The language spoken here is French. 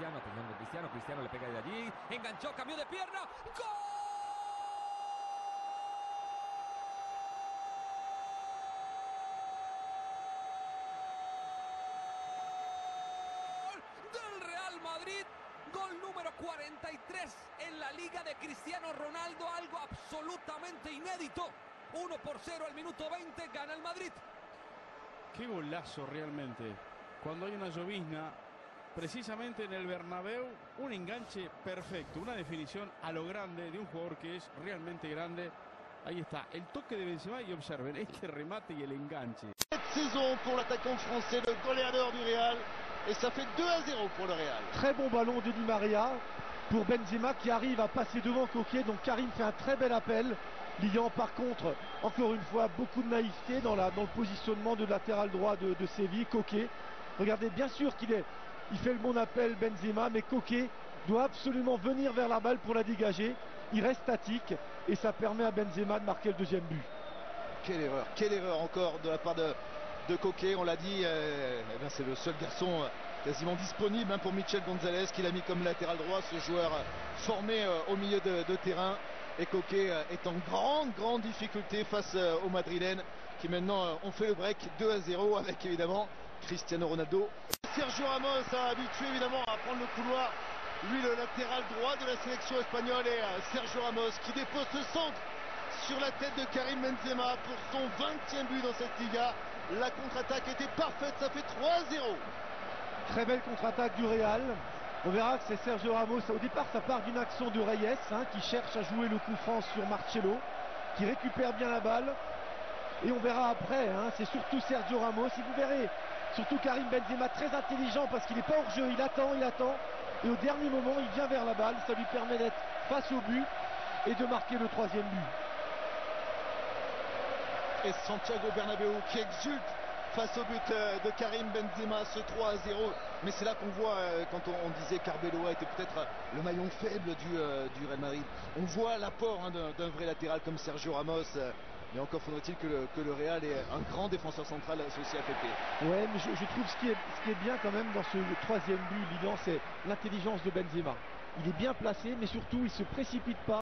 Cristiano, atención con Cristiano, Cristiano le pega de allí, enganchó, cambió de pierna, ¡gol! Del Real Madrid, gol número 43 en la Liga de Cristiano Ronaldo, algo absolutamente inédito. 1-0 al minuto 20, gana el Madrid. Qué golazo realmente. Cuando hay una llovizna, precisamente en el Bernabéu, un enganche perfecto, una definición a lo grande de un jugador que es realmente grande. Ahí está, el toque de Benzema y observen este remate y el enganche. Cette saison pour l'attaquant français, le goleador du Real, et ça fait 2-0 pour le Real. Très bon ballon de Di Maria pour Benzema qui arrive à passer devant Coquet. Donc Karim fait un très bel appel. Lyon par contre, encore une fois, beaucoup de naïveté dans le positionnement de latéral droit de Séville. Coquet, regardez, bien sûr il fait le bon appel Benzema, mais Coquet doit absolument venir vers la balle pour la dégager. Il reste statique et ça permet à Benzema de marquer le deuxième but. Quelle erreur encore de la part de Coquet, on l'a dit, c'est le seul garçon quasiment disponible pour Michel Gonzalez qui l'a mis comme latéral droit, ce joueur formé au milieu de terrain. Et Coquet est en grande difficulté face aux Madrilènes qui maintenant ont fait le break 2-0 avec évidemment Cristiano Ronaldo. Sergio Ramos a habitué évidemment à prendre le couloir, lui le latéral droit de la sélection espagnole, et Sergio Ramos qui dépose ce centre sur la tête de Karim Benzema pour son 20e but dans cette Liga. La contre-attaque était parfaite, ça fait 3-0. Très belle contre-attaque du Real. On verra que c'est Sergio Ramos. Au départ, ça part d'une action de Reyes qui cherche à jouer le coup franc sur Marcelo, qui récupère bien la balle. Et on verra après, c'est surtout Sergio Ramos. Et vous verrez, surtout Karim Benzema, très intelligent parce qu'il n'est pas hors jeu. Il attend. Et au dernier moment, il vient vers la balle. Ça lui permet d'être face au but et de marquer le 3e but. Et Santiago Bernabéu qui exulte face au but de Karim Benzema, ce 3-0. Mais c'est là qu'on voit, quand on disait qu'Arbeloa était peut-être le maillon faible du Real Madrid, on voit l'apport d'un vrai latéral comme Sergio Ramos. Mais encore faudrait-il que le Real ait un grand défenseur central associé à Pepe. Ouais, mais je trouve ce qui est bien quand même dans ce 3e but, Lilian, c'est l'intelligence de Benzema. Il est bien placé, mais surtout il se précipite pas.